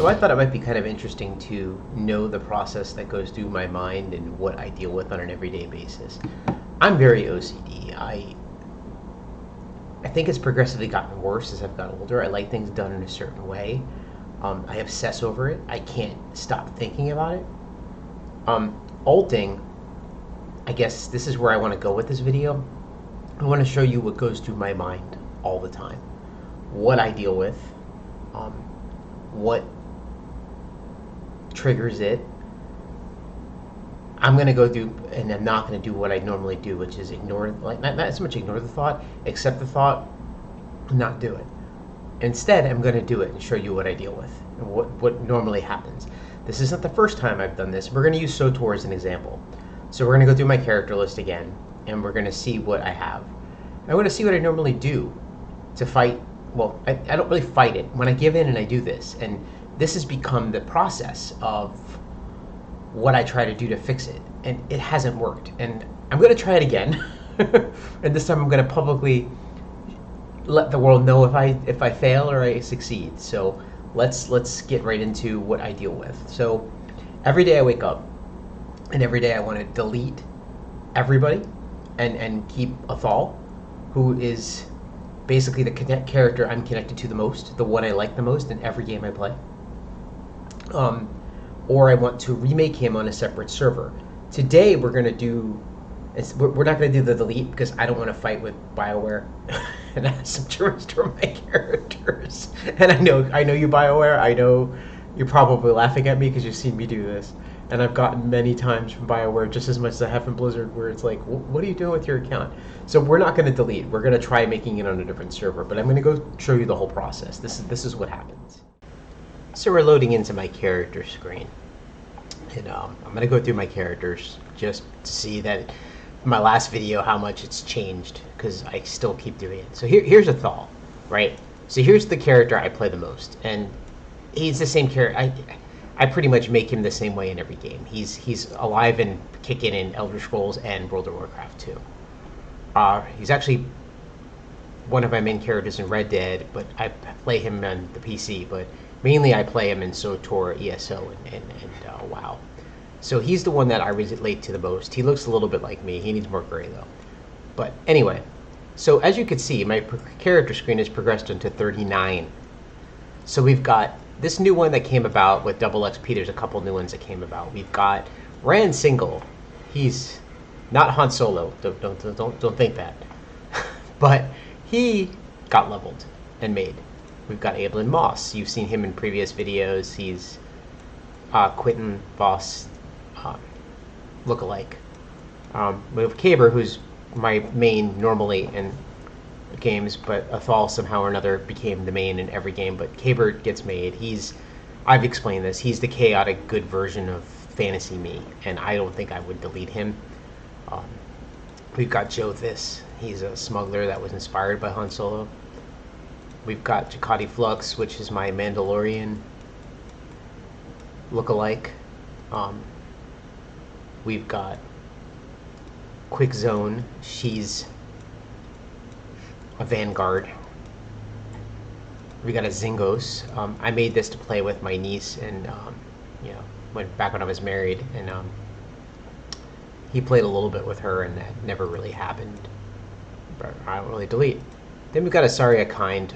So I thought it might be kind of interesting to know the process that goes through my mind and what I deal with on an everyday basis. I'm very OCD. I think it's progressively gotten worse as I've gotten older. I like things done in a certain way. I obsess over it. I can't stop thinking about it. Alting, I guess this is where I want to go with this video. I want to show you what goes through my mind all the time, what I deal with, what triggers it. I'm going to go through, and I'm not going to do what I normally do, which is ignore, like not so much ignore the thought, accept the thought, not do it. Instead, I'm going to do it and show you what I deal with and what normally happens. This isn't the first time I've done this. We're going to use SWTOR as an example. So we're going to go through my character list again, and we're going to see what I have. I want to see what I normally do to fight. Well, I don't really fight it. When I give in and I do this, and this has become the process of what I try to do to fix it, and it hasn't worked. And I'm going to try it again, and this time I'm going to publicly let the world know if I fail or I succeed. So let's get right into what I deal with. So every day I wake up, and every day I want to delete everybody and keep Ethall, who is basically the character I'm connected to the most, the one I like the most in every game I play. Or I want to remake him on a separate server. Today we're going to do, we're not going to do the delete because I don't want to fight with BioWare and ask some to restore my characters. And I know you BioWare, I know you're probably laughing at me because you've seen me do this. And I've gotten many times from BioWare just as much as I have from Blizzard where it's like, what are you doing with your account? So we're not going to delete. We're going to try making it on a different server, but I'm going to go show you the whole process. This is what happens. So we're loading into my character screen. And I'm going to go through my characters just to see that my last video how much it's changed because I still keep doing it. So here's Ethall, right? So here's the character I play the most. And he's the same character. I pretty much make him the same way in every game. He's alive and kicking in Elder Scrolls and World of Warcraft 2. He's actually one of my main characters in Red Dead, but I play him on the PC. But mainly I play him in SWTOR, ESO, and WoW. So he's the one that I relate to the most. He looks a little bit like me. He needs more gray though. But anyway, so as you can see, my character screen has progressed into 39. So we've got this new one that came about with double XP. There's a couple new ones that came about. We've got Rand Single. He's not Han Solo. Don't think that. But he got leveled and made. We've got Abelin Moss. You've seen him in previous videos. He's Quentin Voss lookalike. We have Caber, who's my main normally in games, but Ethall somehow or another became the main in every game. But Caber gets made. I've explained this. He's the chaotic good version of fantasy me, and I don't think I would delete him. We've got Jothis. He's a smuggler that was inspired by Han Solo. We've got Jakati Flux, which is my Mandalorian lookalike. We've got Quick Zone. She's a Vanguard. We got a Zingos. I made this to play with my niece, and went back when I was married, and he played a little bit with her, and that never really happened. But I don't really delete. Then we've got a Saria Kind.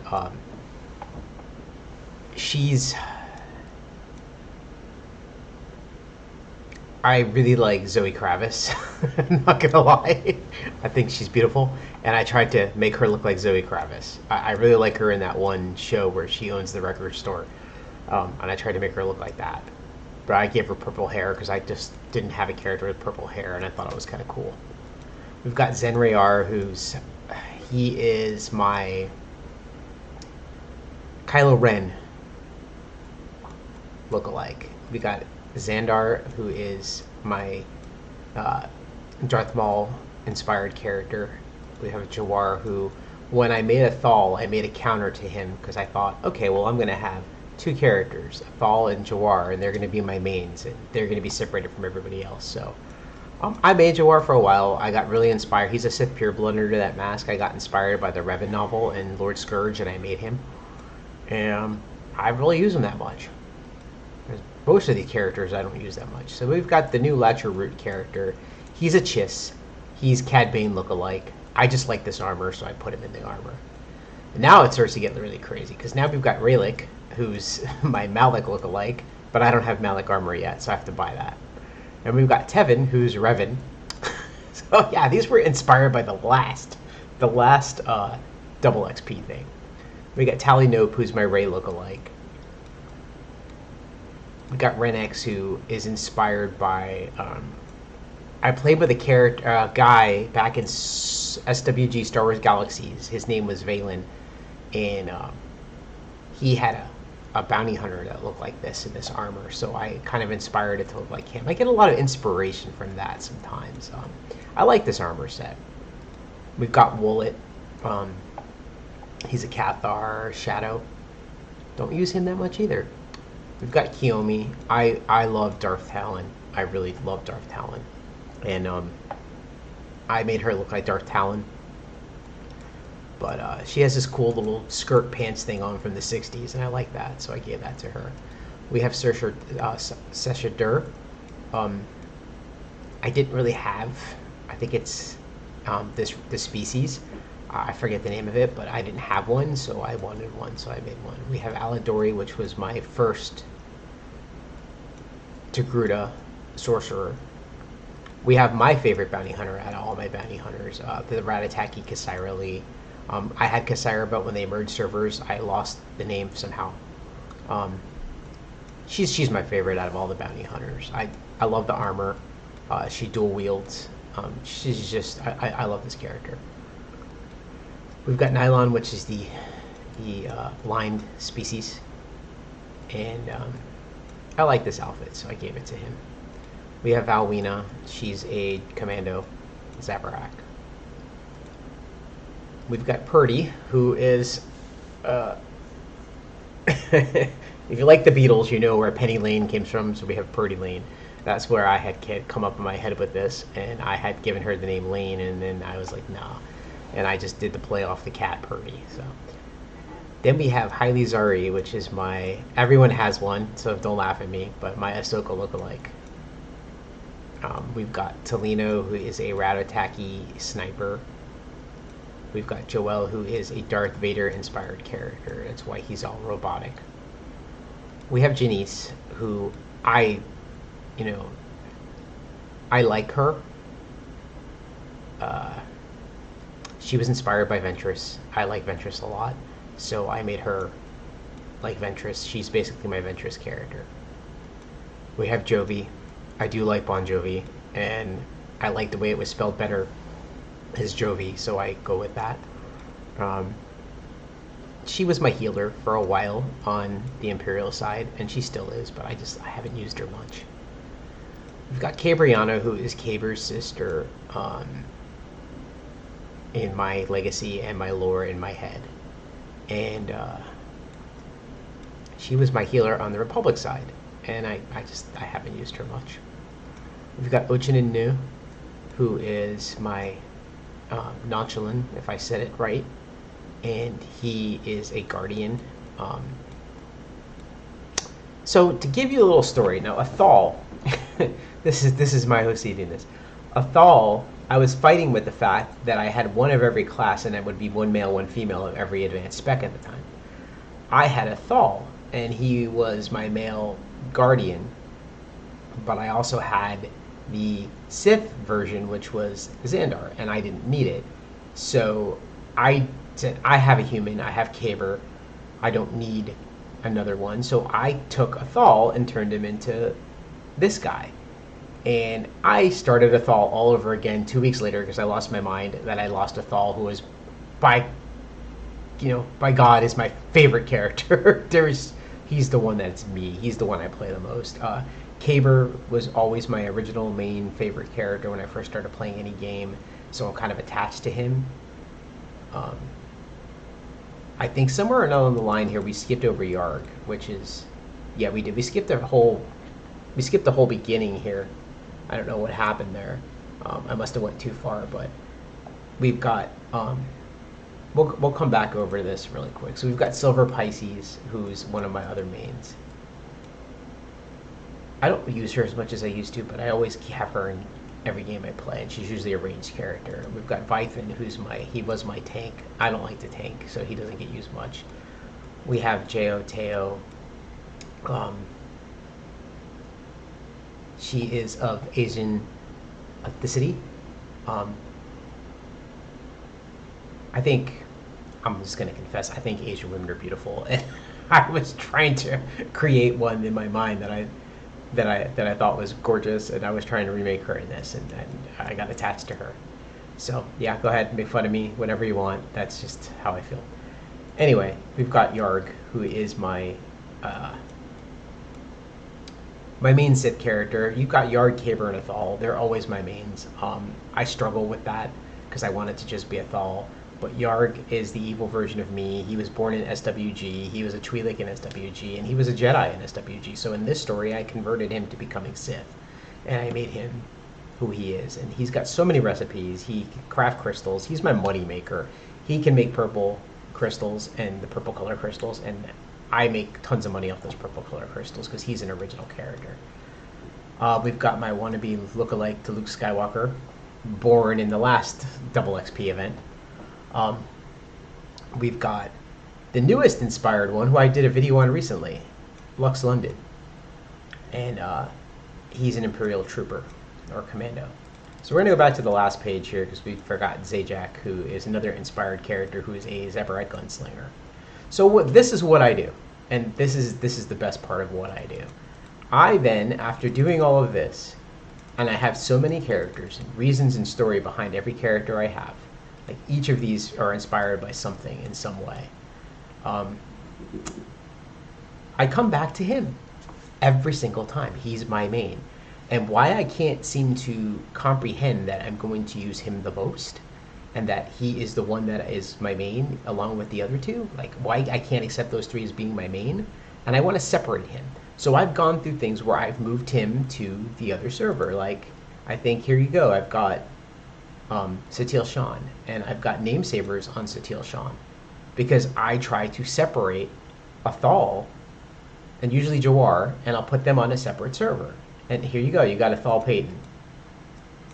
I really like Zoe Kravitz. I'm not gonna lie. I think she's beautiful, and I tried to make her look like Zoe Kravitz. I really like her in that one show where she owns the record store, and I tried to make her look like that. But I gave her purple hair because I just didn't have a character with purple hair, and I thought it was kind of cool. We've got Zen Rayar, he is my Kylo Ren lookalike. We got Xandar, who is my Darth Maul inspired character. We have Jawar, who, when I made Ethall, I made a counter to him because I thought, okay, well, I'm going to have two characters, Ethall and Jawar, and they're going to be my mains, and they're going to be separated from everybody else. So I made Jawar for a while. I got really inspired. He's a Sith pureblood under that mask. I got inspired by the Revan novel and Lord Scourge, and I made him. And I really use him that much. most of these characters I don't use that much. So we've got the new Latcher Root character. He's a Chiss. He's Cad Bane look-alike. I just like this armor, so I put him in the armor. And now it starts to get really crazy, because now we've got Raylick, who's my Malik look-alike, but I don't have Malik armor yet, so I have to buy that. And we've got Tevin, who's Revan. So yeah, these were inspired by the last double XP thing. We got Tally Nope, who's my Ray look-alike. We got Renx, who is inspired by... I played with a character guy back in SWG Star Wars Galaxies. His name was Valen, and he had a bounty hunter that looked like this in this armor. So I kind of inspired it to look like him. I get a lot of inspiration from that sometimes. I like this armor set. We've got Woolet. He's a Cathar Shadow. Don't use him that much either. We've got Kiyomi. I love Darth Talon. I really love Darth Talon. And I made her look like Darth Talon. But she has this cool little skirt pants thing on from the 60s, and I like that, so I gave that to her. We have SWTOR. I didn't really have, I think it's this species. I forget the name of it, but I didn't have one, so I wanted one, so I made one. We have Aladori, which was my first Togruta sorcerer. We have my favorite bounty hunter out of all my bounty hunters, the Ratataki Kasaira Lee. I had Kasaira, but when they merged servers, I lost the name somehow. She's my favorite out of all the bounty hunters. I love the armor. She dual wields. She's just, I love this character. We've got Nylon, which is the lined species, and I like this outfit, so I gave it to him. We have Alwina. She's a commando, Zabarak. We've got Purdy, who is, if you like the Beatles, you know where Penny Lane came from, so we have Purdy Lane. That's where I had come up in my head with this, and I had given her the name Lane, and then I was like, nah. And I just did the play off the cat Purdy. So then we have Haile Zari, which is my, everyone has one, so don't laugh at me, but my Ahsoka lookalike. We've got Tolino, who is a Ratataki sniper. We've got Joel, who is a Darth Vader-inspired character. That's why he's all robotic. We have Janice, who I like her. She was inspired by Ventress. I like Ventress a lot, so I made her like Ventress. She's basically my Ventress character. We have Jovi. I do like Bon Jovi, and I like the way it was spelled better as Jovi, so I go with that. She was my healer for a while on the Imperial side, and she still is, but I haven't used her much. We've got Cabriana, who is Caber's sister, in my legacy and my lore in my head. And she was my healer on the Republic side, and I haven't used her much. We've got Ochinin Nu, who is my Nonchalant, if I said it right, and he is a Guardian. So to give you a little story, now Ethall, this is my OCD in this. Ethall, I was fighting with the fact that I had one of every class, and it would be one male, one female of every advanced spec at the time. I had Ethall, and he was my male Guardian, but I also had the Sith version, which was Xandar, and I didn't need it. So I said, I have a human, I have Caber, I don't need another one. So I took Ethall and turned him into this guy. And I started Ethall all over again 2 weeks later, because I lost my mind that I lost Ethall, who was, by God, is my favorite character. He's the one that's me. He's the one I play the most. Caber was always my original main favorite character when I first started playing any game, so I'm kind of attached to him. I think somewhere along the line here we skipped over Yarg, which is, yeah, we did. We skipped the whole beginning here. I don't know what happened there. I must have went too far, but we've got. We'll come back over this really quick. So we've got Silver Pisces, who's one of my other mains. I don't use her as much as I used to, but I always have her in every game I play, and she's usually a ranged character. We've got Vythan, he was my tank. I don't like to tank, so he doesn't get used much. We have Teo. She is of Asian ethnicity. I think, I'm just going to confess, I think Asian women are beautiful. And I was trying to create one in my mind that I thought was gorgeous, and I was trying to remake her in this, and I got attached to her. So yeah, go ahead and make fun of me whenever you want. That's just how I feel. Anyway, we've got Yarg, who is my main Sith character. You've got Yarg, Caber, and Ethall. They're always my mains. I struggle with that because I want it to just be Ethall. But Yarg is the evil version of me. He was born in SWG. He was a Twi'lek in SWG, and he was a Jedi in SWG. So in this story, I converted him to becoming Sith, and I made him who he is. And he's got so many recipes. He can craft crystals. He's my money maker. He can make purple crystals and the purple color crystals, and I make tons of money off those purple color crystals because he's an original character. We've got my wannabe lookalike to Luke Skywalker, born in the last Double XP event. We've got the newest inspired one, who I did a video on recently, Lux London. And he's an Imperial Trooper, or Commando. So we're going to go back to the last page here, because we forgot Zajac, who is another inspired character who is a Zephyrite gunslinger. So this is what I do, and this is the best part of what I do. I then, after doing all of this, and I have so many characters, and reasons and story behind every character I have, like each of these are inspired by something in some way, I come back to him every single time. He's my main. And why I can't seem to comprehend that I'm going to use him the most, and that he is the one that is my main along with the other two, like why I can't accept those three as being my main, and I want to separate him. So I've gone through things where I've moved him to the other server. Like, I think, here you go, I've got Satil Shan, and I've got namesavers on Satil Shan, because I try to separate Ethall and usually Jawar, and I'll put them on a separate server. And here you go, you got Ethall Peyton.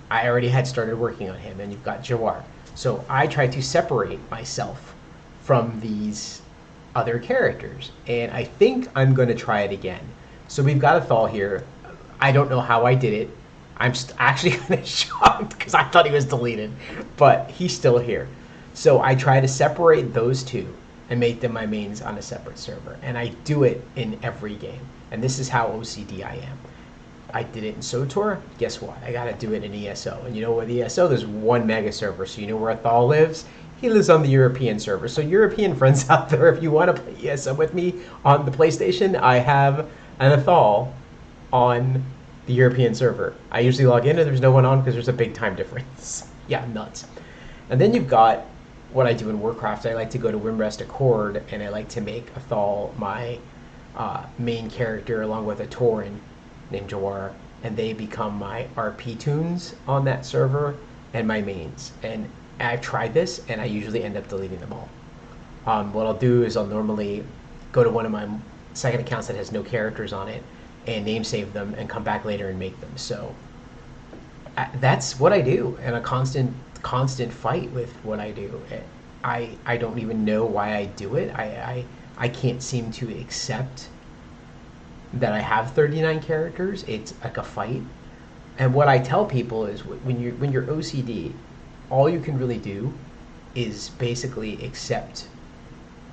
I already had started working on him, and you've got Jawar. So I try to separate myself from these other characters, and I think I'm going to try it again. So we've got Ethall here. I don't know how I did it. I'm actually kind of shocked because I thought he was deleted, but he's still here. So I try to separate those two and make them my mains on a separate server, and I do it in every game. And this is how OCD I am. I did it in SWTOR. Guess what? I got to do it in ESO. And you know what, ESO, there's one mega server. So you know where Ethall lives? He lives on the European server. So European friends out there, if you want to play ESO with me on the PlayStation, I have an Ethall on the European server. I usually log in and there's no one on because there's a big time difference. Yeah, nuts. And then you've got what I do in Warcraft. I like to go to Wimrest Accord, and I like to make Ethall my main character along with a Tauren named Jawar, and they become my RP tunes on that server and my mains. And I've tried this, and I usually end up deleting them all. What I'll do is I'll normally go to one of my second accounts that has no characters on it and name save them and come back later and make them. So that's what I do, and a constant fight with what I do. I don't even know why I do it. I can't seem to accept that I have 39 characters. It's like a fight. And what I tell people is when you're OCD, all you can really do is basically accept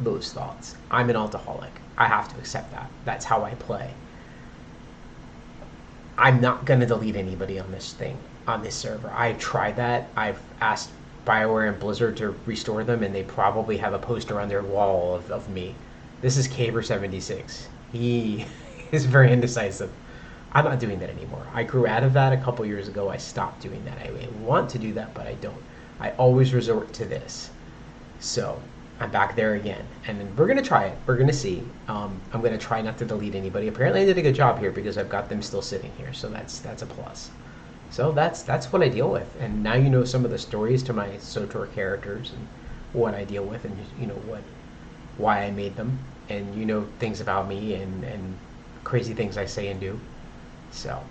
those thoughts. I'm an alcoholic. I have to accept that. That's how I play. I'm not going to delete anybody on this server. I've tried that. I've asked BioWare and Blizzard to restore them, and they probably have a poster on their wall of me. This is Caber76. He is very indecisive. I'm not doing that anymore. I grew out of that a couple years ago. I stopped doing that. I want to do that, but I don't. I always resort to this. So I'm back there again, and then we're gonna try it. We're gonna see. I'm gonna try not to delete anybody. Apparently, I did a good job here because I've got them still sitting here, so that's a plus. So that's what I deal with, and now you know some of the stories to my SWTOR characters and what I deal with, and you know why I made them, and you know things about me and crazy things I say and do. So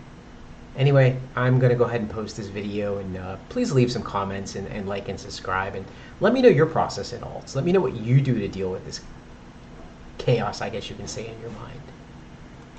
anyway, I'm going to go ahead and post this video, and please leave some comments and like and subscribe, and let me know your process in alts. Let me know what you do to deal with this chaos, I guess you can say, in your mind.